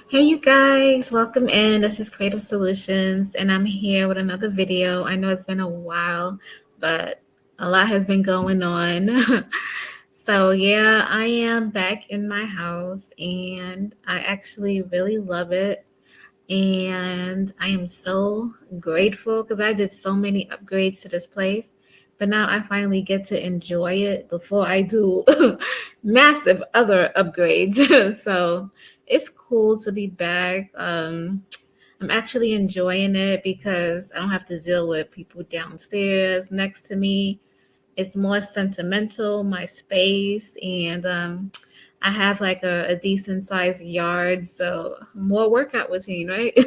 Hey, you guys, welcome in. This is Creative Solutions, and I'm here with another video. I know it's been a while, but a lot has been going on. So, yeah, I am back in my house, and I actually really love it. And I am so grateful because I did so many upgrades to this place. But now I finally get to enjoy it before I do massive other upgrades. So it's cool to be back. I'm actually enjoying it because I don't have to deal with people downstairs next to me. It's more sentimental, my space, and I have like a decent sized yard, so more workout routine, right?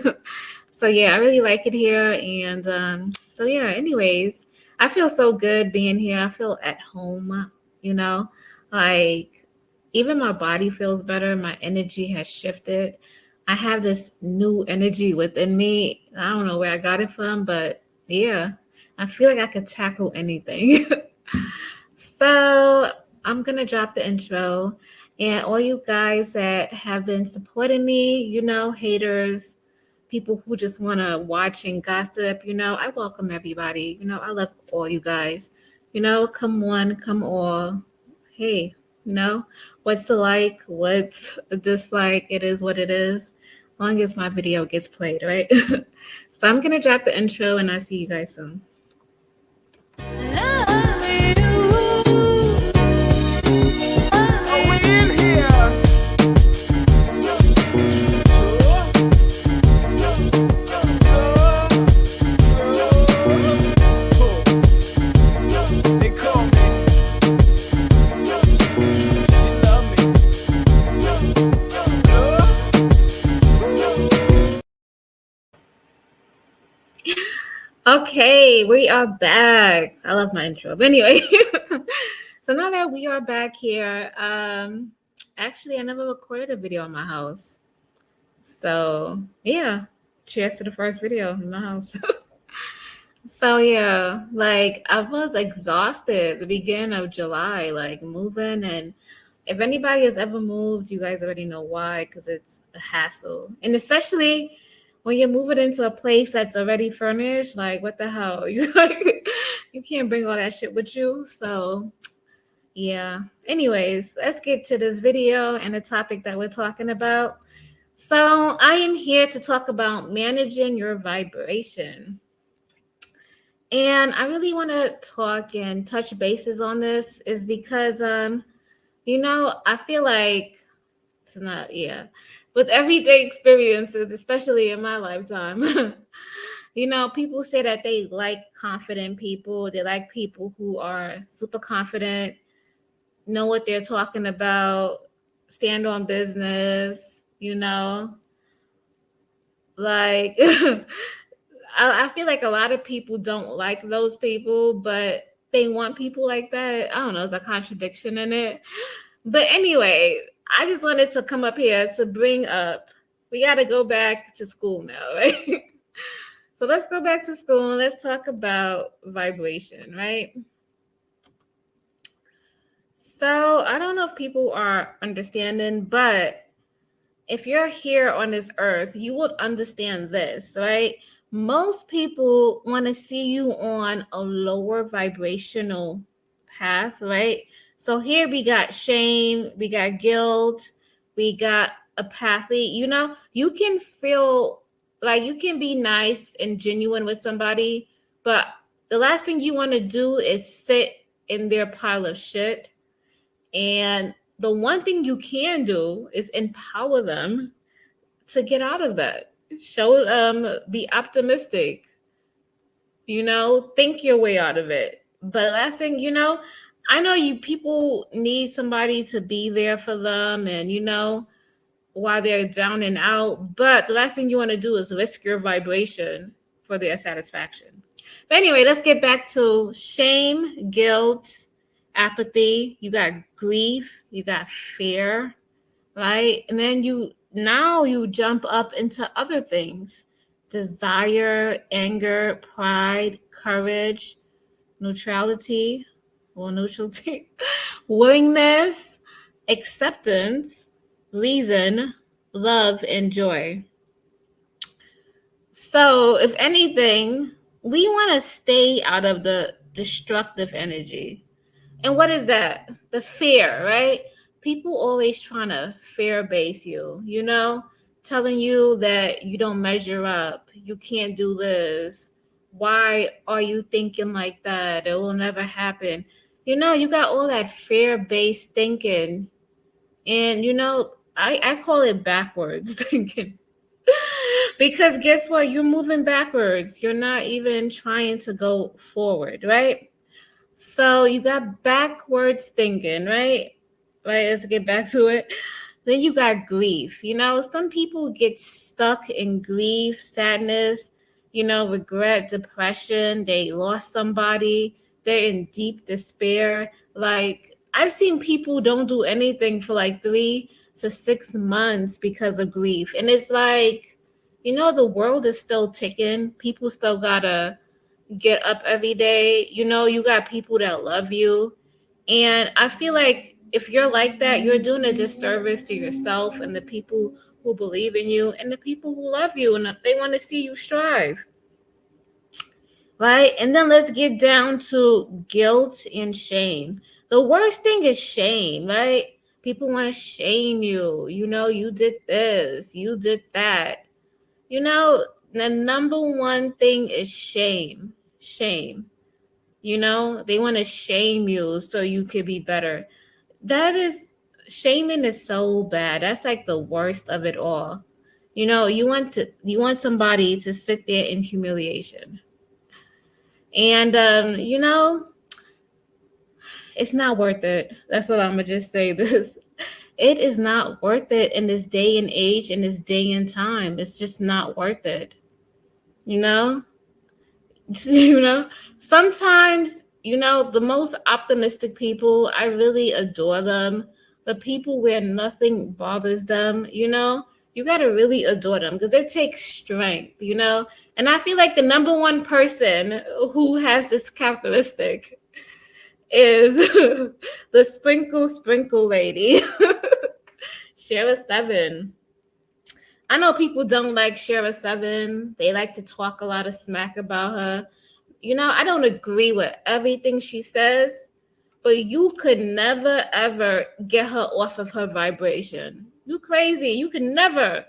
So yeah, I really like it here, and so yeah. Anyways, I feel so good being here. I feel at home, you know, like even my body feels better. My energy has shifted. I have this new energy within me. I don't know where I got it from, but yeah, I feel like I could tackle anything. So I'm gonna drop the intro, and all you guys that have been supporting me, haters, people who just want to watch and gossip, I welcome everybody. I love all you guys. Come one, come all. Hey, what's to like, what's a dislike, it is what it is. Long as my video gets played, right? So I'm gonna drop the intro, and I'll see you guys soon. Okay, we are back. I love my intro. But anyway, so now that we are back here, actually I never recorded a video in my house. So yeah, cheers to the first video in my house. So yeah, like I was exhausted at the beginning of July, like moving, and if anybody has ever moved, you guys already know why, because it's a hassle. And especially when you're moving into a place that's already furnished, like what the hell? You can't bring all that shit with you. So yeah. Anyways, let's get to this video and the topic that we're talking about. So I am here to talk about managing your vibration. And I really want to talk and touch bases on this is because I feel like it's not, yeah, with everyday experiences, especially in my lifetime. People say that they like confident people. They like people who are super confident, know what they're talking about, stand on business, like I feel like a lot of people don't like those people, but they want people like that. I don't know, there's a contradiction in it. But anyway, I just wanted to come up here to bring up we got to go back to school now, right? So let's go back to school and let's talk about vibration, right? So I don't know if people are understanding, but if you're here on this earth, you would understand this, right? Most people want to see you on a lower vibrational path, right? So here we got shame, we got guilt, we got apathy. You can feel like you can be nice and genuine with somebody, but the last thing you want to do is sit in their pile of shit. And the one thing you can do is empower them to get out of that. Show them, be optimistic, think your way out of it. But last thing, I know you people need somebody to be there for them and, while they're down and out. But the last thing you want to do is risk your vibration for their satisfaction. But anyway, let's get back to shame, guilt, apathy. You got grief, you got fear, right? And then you jump up into other things: desire, anger, pride, courage, neutrality, willingness, acceptance, reason, love, and joy. So, if anything, we want to stay out of the destructive energy. And what is that? The fear, right? People always trying to fear base you, telling you that you don't measure up, you can't do this. Why are you thinking like that? It will never happen. You got all that fear based thinking. And, I call it backwards thinking. Because guess what? You're moving backwards. You're not even trying to go forward, right? So you got backwards thinking, right? Right, let's get back to it. Then you got grief. Some people get stuck in grief, sadness, regret, depression. They lost somebody. They're in deep despair. Like, I've seen people don't do anything for like 3 to 6 months because of grief. And it's like, the world is still ticking. People still gotta get up every day. You got people that love you. And I feel like if you're like that, you're doing a disservice to yourself and the people who believe in you and the people who love you and they want to see you strive. Right? And then let's get down to guilt and shame. The worst thing is shame, right? People want to shame you. You did this, you did that. The number one thing is shame. Shame. They want to shame you so you could be better. That is, shaming is so bad. That's like the worst of it all. You want somebody to sit there in humiliation. And it's not worth it. That's what I'm gonna just say this. It is not worth it in this day and age, in this day and time. It's just not worth it. You know? you know Sometimes, the most optimistic people, I really adore them. The people where nothing bothers them, you got to really adore them because it takes strength. And I feel like the number one person who has this characteristic is the sprinkle lady. Shara 7. I know people don't like Shara 7. They like to talk a lot of smack about her. I don't agree with everything she says, but you could never, ever get her off of her vibration. You crazy. You can never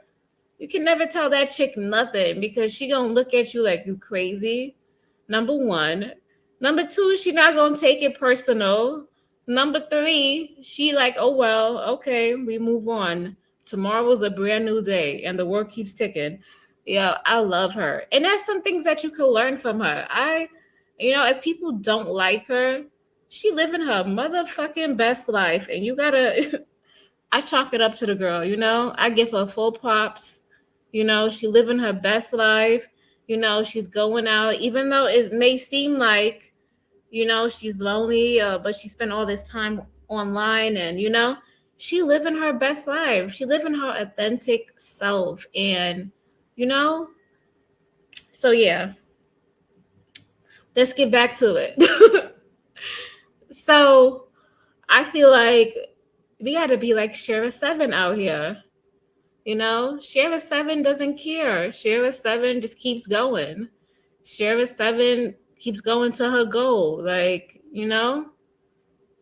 tell that chick nothing because she gonna look at you like you crazy. Number one. Number two, she not gonna take it personal. Number three, she like, oh well, okay, we move on. Tomorrow's a brand new day and the work keeps ticking. Yeah, I love her. And that's some things that you could learn from her. As people don't like her, she living her motherfucking best life. And you gotta, I chalk it up to the girl, I give her full props. She living her best life. She's going out, even though it may seem like, she's lonely, but she spent all this time online and, she living her best life. She living her authentic self. And, so yeah, let's get back to it. So I feel like we got to be like Shara 7 out here. Shara 7 doesn't care. Shara 7 just keeps going. Shara 7 keeps going to her goal. And,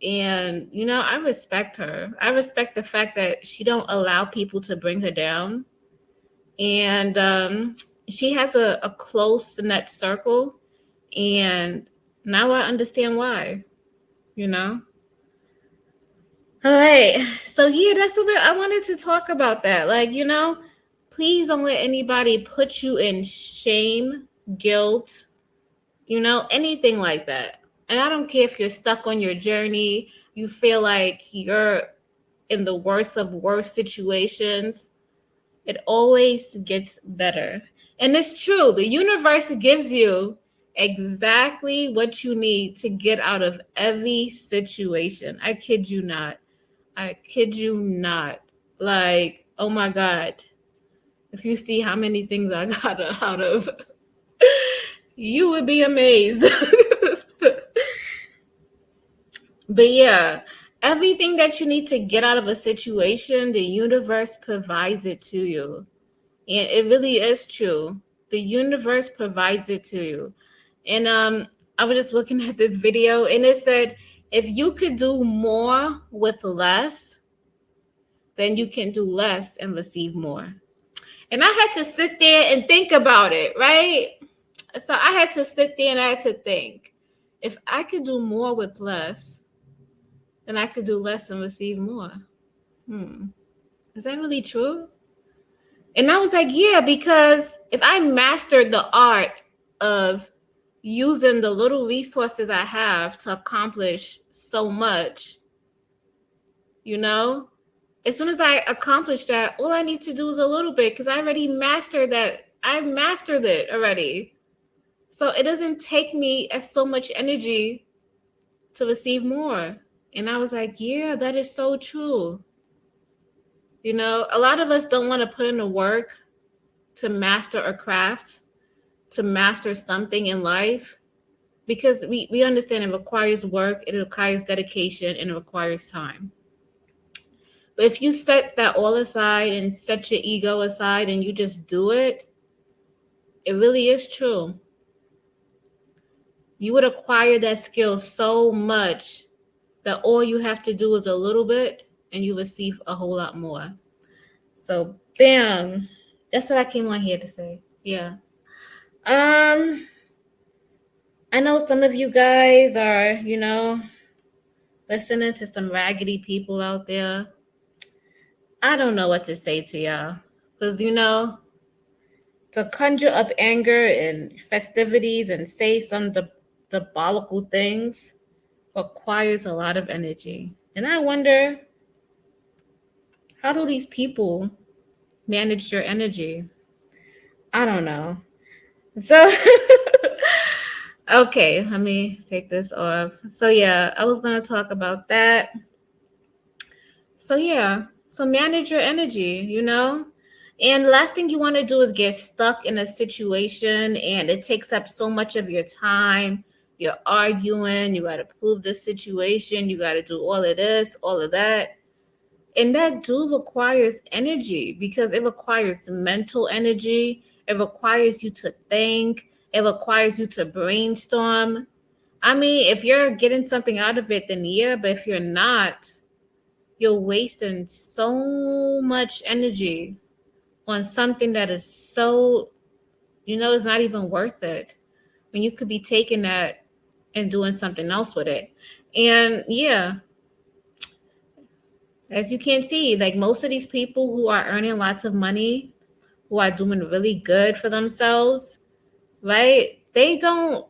I respect her. I respect the fact that she don't allow people to bring her down. And she has a close knit circle. And now I understand why, All right. So yeah, that's what I wanted to talk about that. Please don't let anybody put you in shame, guilt, anything like that. And I don't care if you're stuck on your journey, you feel like you're in the worst of worst situations. It always gets better. And it's true. The universe gives you exactly what you need to get out of every situation. I kid you not. I kid you not. Like, oh my God. If you see how many things I got out of, you would be amazed. But yeah, Everything that you need to get out of a situation, the universe provides it to you. And it really is true. The universe provides it to you. And I was just looking at this video and it said if you could do more with less, then you can do less and receive more. And I had to sit there and think about it, right? So I had to sit there and I had to think if I could do more with less, then I could do less and receive more. Hmm. Is that really true? And I was like, yeah, because if I mastered the art of using the little resources I have to accomplish so much, you know, as soon as I accomplish that, all I need to do is a little bit because I already mastered that. I mastered it already. So it doesn't take me as so much energy to receive more. And I was like, yeah, that is so true. You know, a lot of us don't want to put in the work to master a craft, to master something in life, because we understand it requires work, it requires dedication, and it requires time. But if you set that all aside and set your ego aside and you just do it, it really is true. You would acquire that skill so much that all you have to do is a little bit and you receive a whole lot more. So, bam. That's what I came on here to say. Yeah. Um, I know some of you guys are, listening to some raggedy people out there. I don't know what to say to y'all. Because, to conjure up anger and festivities and say some diabolical things requires a lot of energy. And I wonder, how do these people manage their energy? I don't know. So, okay, let me take this off. So, yeah, I was going to talk about that. So, yeah, so manage your energy, And the last thing you want to do is get stuck in a situation and it takes up so much of your time. You're arguing, you got to prove the situation, you got to do all of this, all of that. And that do requires energy because it requires mental energy. It requires you to think. It requires you to brainstorm. I mean, if you're getting something out of it, then yeah, but if you're not, you're wasting so much energy on something that is so, it's not even worth it. When you could be taking that and doing something else with it. And yeah, as you can see, like most of these people who are earning lots of money, who are doing really good for themselves, right? They don't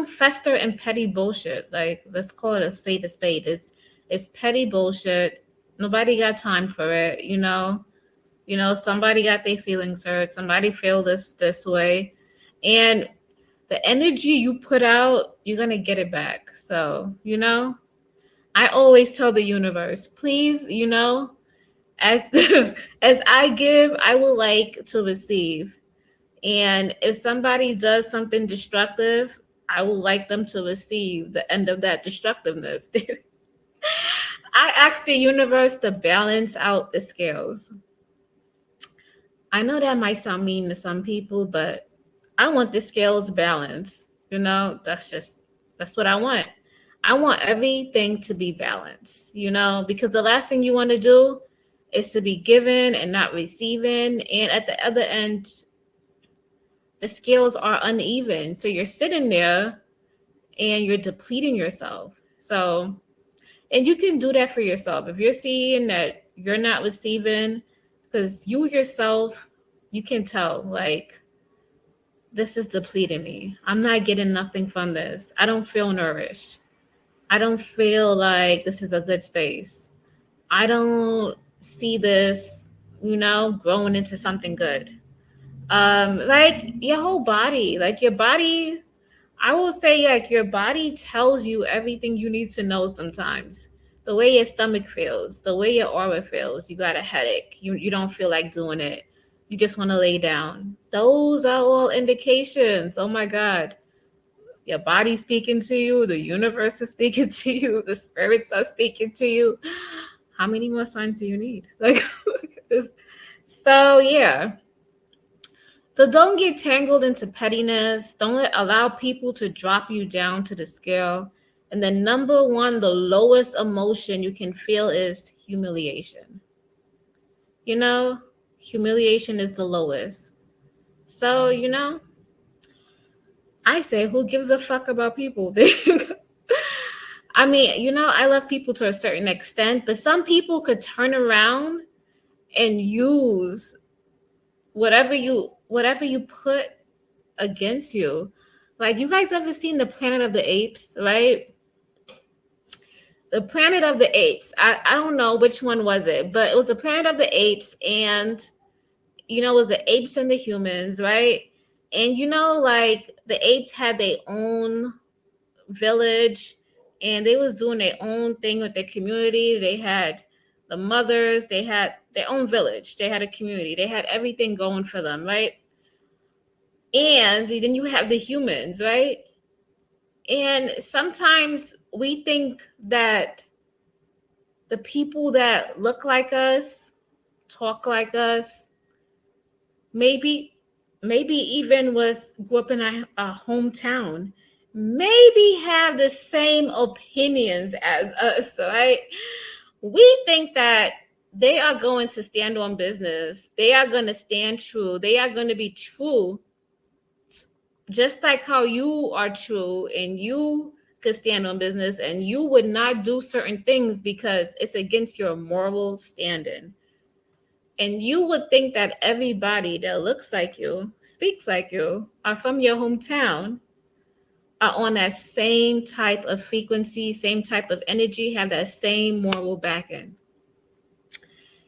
fester in petty bullshit. Like let's call it a spade a spade. It's petty bullshit. Nobody got time for it, somebody got their feelings hurt, somebody feel this way. And the energy you put out, you're gonna get it back. So, I always tell the universe, please, as as I give, I would like to receive. And if somebody does something destructive, I would like them to receive the end of that destructiveness. I ask the universe to balance out the scales. I know that might sound mean to some people, but I want the scales balanced. That's what I want. I want everything to be balanced, because the last thing you want to do is to be given and not receiving. And at the other end, the scales are uneven. So you're sitting there and you're depleting yourself. So, and you can do that for yourself. If you're seeing that you're not receiving, because you yourself, you can tell, like, this is depleting me. I'm not getting nothing from this. I don't feel nourished. I don't feel like this is a good space. I don't see this, growing into something good. Like your whole body, like your body, I will say, like, your body tells you everything you need to know sometimes. The way your stomach feels, the way your aura feels, you got a headache, you don't feel like doing it, you just want to lay down. Those are all indications. Oh my God. Your body's speaking to you, the universe is speaking to you, the spirits are speaking to you. How many more signs do you need? Like, so yeah. So don't get tangled into pettiness. Don't allow people to drop you down to the scale. And the number one, the lowest emotion you can feel is humiliation. You know, humiliation is the lowest. So, I say, who gives a fuck about people? I mean, I love people to a certain extent, but some people could turn around and use whatever you put against you. Like, you guys ever seen the Planet of the Apes, right? The Planet of the Apes. I don't know which one was it, but it was the Planet of the Apes, and it was the apes and the humans, right? And like the apes had their own village, and they was doing their own thing with their community. They had the mothers, they had their own village, they had a community, they had everything going for them, right? And then you have the humans, right? And sometimes we think that the people that look like us, talk like us, maybe even grew up in a hometown, maybe have the same opinions as us, right? We think that they are going to stand on business, they are going to stand true, they are going to be true, just like how you are true, and you could stand on business, and you would not do certain things because it's against your moral standing. And you would think that everybody that looks like you, speaks like you, are from your hometown, are on that same type of frequency, same type of energy, have that same moral backing.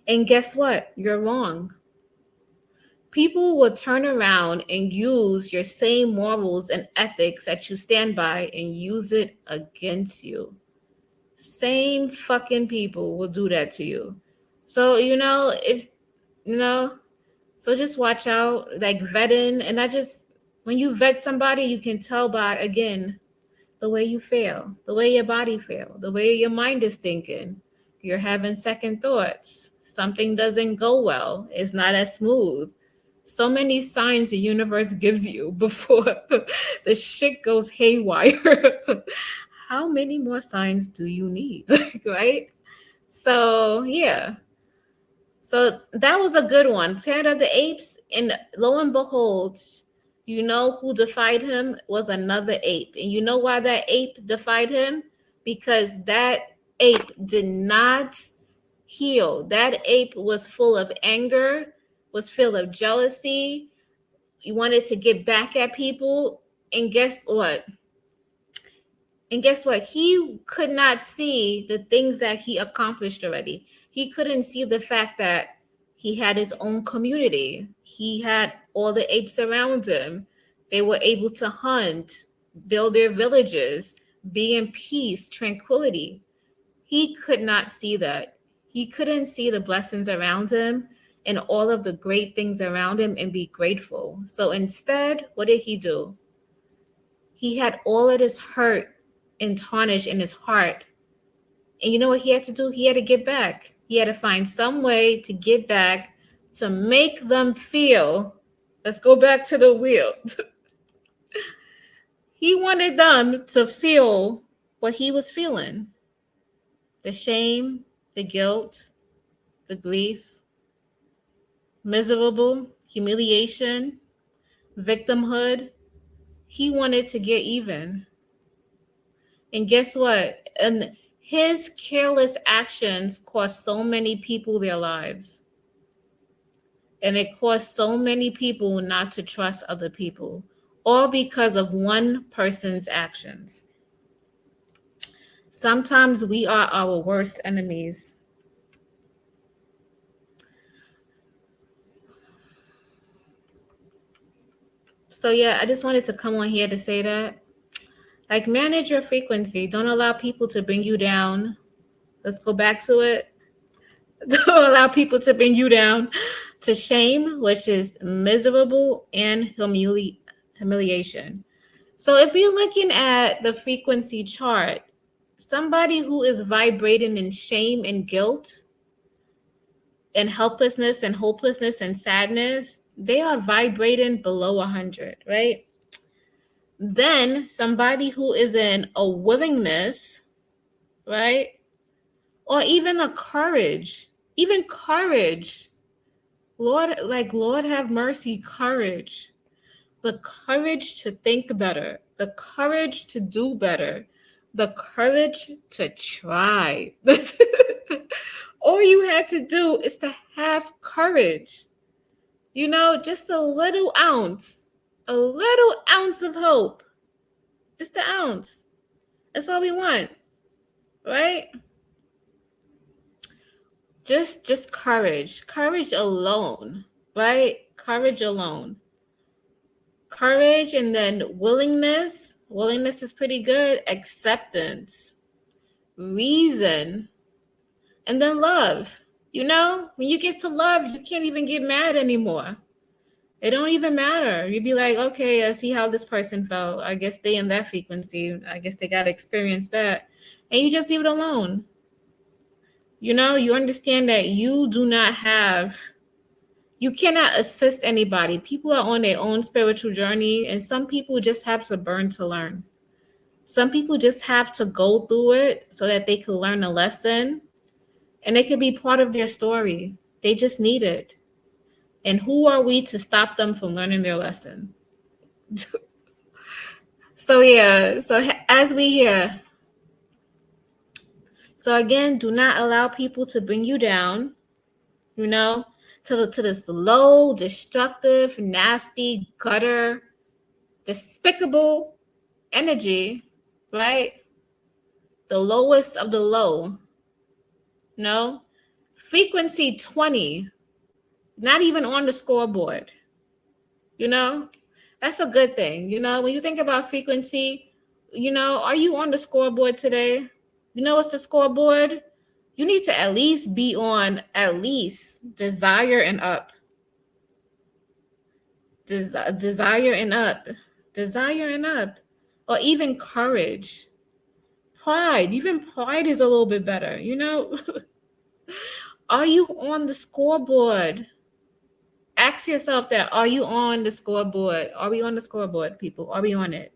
And guess what? You're wrong. People will turn around and use your same morals and ethics that you stand by and use it against you. Same fucking people will do that to you. So, if, you know, so just watch out, like vetting. And when you vet somebody, you can tell by, again, the way you feel, the way your body feel, the way your mind is thinking. You're having second thoughts. Something doesn't go well. It's not as smooth. So many signs the universe gives you before the shit goes haywire. How many more signs do you need? Right? So, yeah. So that was a good one. Planet of the Apes, and lo and behold, you know who defied him was another ape. And you know why that ape defied him? Because that ape did not heal. That ape was full of anger, was full of jealousy. He wanted to get back at people. And guess what? And guess what? He could not see the things that he accomplished already. He couldn't see the fact that he had his own community. He had all the apes around him. They were able to hunt, build their villages, be in peace, tranquility. He could not see that. He couldn't see the blessings around him and all of the great things around him and be grateful. So instead, what did he do? He had all of this hurt and tarnish in his heart. And you know what he had to do? He had to get back. He had to find some way to get back, to make them feel. Let's go back to the wheel. He wanted them to feel what he was feeling: the shame, the guilt, the grief, miserable, humiliation, victimhood. He wanted to get even. And guess what? And his careless actions cost so many people their lives. And it cost so many people not to trust other people, all because of one person's actions. Sometimes we are our worst enemies. So, yeah, I just wanted to come on here to say that. Like, manage your frequency. Don't allow people to bring you down. Let's go back to it. Don't allow people to bring you down to shame, which is miserable, and humiliation. So if you're looking at the frequency chart, somebody who is vibrating in shame and guilt and helplessness and hopelessness and sadness, they are vibrating below 100, right? Then somebody who is in a willingness, right? Or even a courage, even courage. Lord have mercy, courage. The courage to think better, the courage to do better, the courage to try. All you had to do is to have courage. Just a little ounce of hope, just an ounce. That's all we want, right? Just courage alone, right? Courage alone. Courage, and then willingness is pretty good. Acceptance, reason, and then love. When you get to love, you can't even get mad anymore. It don't even matter. You'd be like, okay, I see how this person felt. I guess they in that frequency. I guess they got to experience that. And you just leave it alone. You understand that you cannot assist anybody. People are on their own spiritual journey, and some people just have to burn to learn. Some people just have to go through it so that they can learn a lesson, and it could be part of their story. They just need it. And who are we to stop them from learning their lesson? So as we hear, so again, do not allow people to bring you down, to this low, destructive, nasty, gutter, despicable energy, right? The lowest of the low. No? Frequency 20, not even on the scoreboard. That's a good thing. When you think about frequency, are you on the scoreboard today? What's the scoreboard? You need to at least be on desire and up. Desire and up. Desire and up. Or even courage. Pride. Even pride is a little bit better, Are you on the scoreboard? Ask yourself that. Are you on the scoreboard? Are we on the scoreboard, people? Are we on it?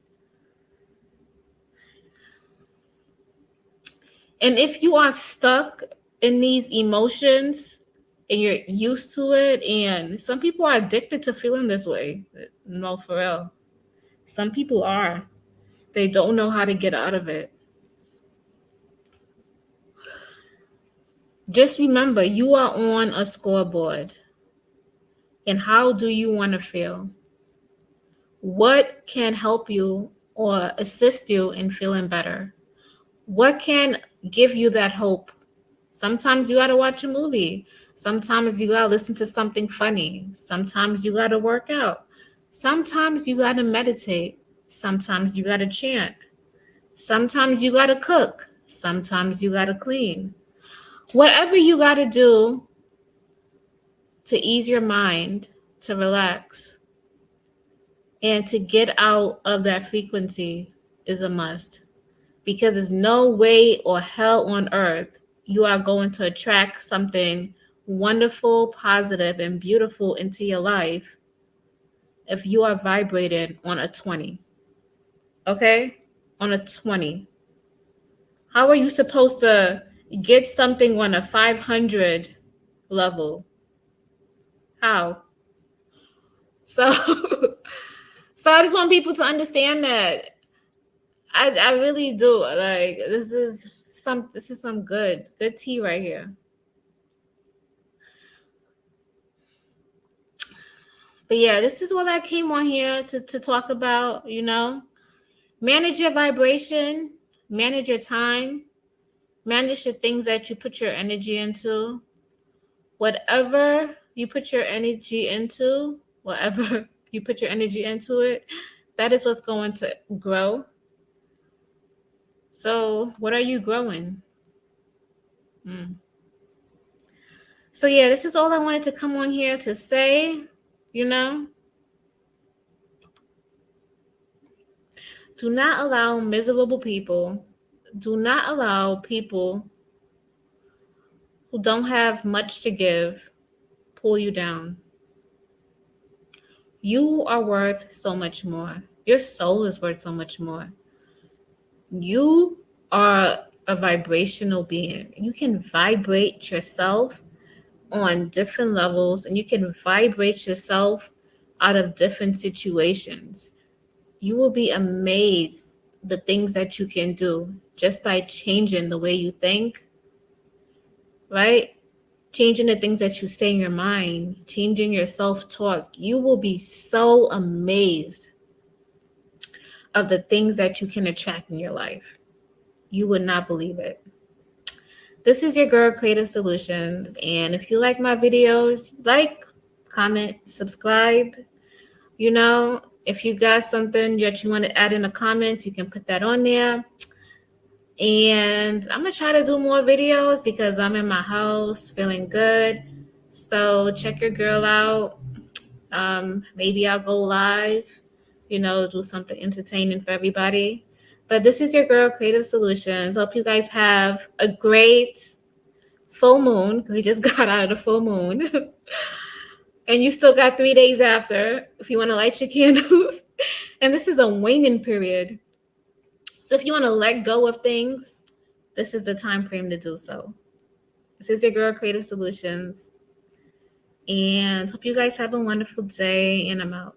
And if you are stuck in these emotions and you're used to it, and some people are addicted to feeling this way. No, for real. Some people are. They don't know how to get out of it. Just remember, you are on a scoreboard. And how do you want to feel? What can help you or assist you in feeling better? What can give you that hope? Sometimes you got to watch a movie. Sometimes you got to listen to something funny. Sometimes you got to work out. Sometimes you got to meditate. Sometimes you got to chant. Sometimes you got to cook. Sometimes you got to clean. Whatever you got to do to ease your mind, to relax, and to get out of that frequency is a must. Because there's no way or hell on earth you are going to attract something wonderful, positive, and beautiful into your life if you are vibrated on a 20. Okay? On a 20. How are you supposed to get something on a 500 level? How? So, so I just want people to understand that I really do. Like, this is some good tea right here. But yeah, this is what I came on here to talk about, Manage your vibration, manage your time, manage the things that you put your energy into. Whatever you put your energy into, whatever you put your energy into it, that is what's going to grow. So what are you growing? So yeah, this is all I wanted to come on here to say, Do not allow miserable people, do not allow people who don't have much to give pull you down. You are worth so much more. Your soul is worth so much more. You are a vibrational being. You can vibrate yourself on different levels, and you can vibrate yourself out of different situations. You will be amazed the things that you can do just by changing the way you think, right? Changing the things that you say in your mind, changing your self-talk. You will be so amazed of the things that you can attract in your life. You would not believe it. This is your girl, Creative Solutions. And if you like my videos, like, comment, subscribe. You know, if you got something that you want to add in the comments, you can put that on there. And I'm going to try to do more videos because I'm in my house feeling good. So check your girl out. Maybe I'll go live, do something entertaining for everybody. But this is your girl, Creative Solutions. Hope you guys have a great full moon, because we just got out of the full moon. And you still got 3 days after if you want to light your candles. And this is a waning period. So if you want to let go of things, this is the time frame to do so. This is your girl, Creative Solutions. And hope you guys have a wonderful day, and I'm out.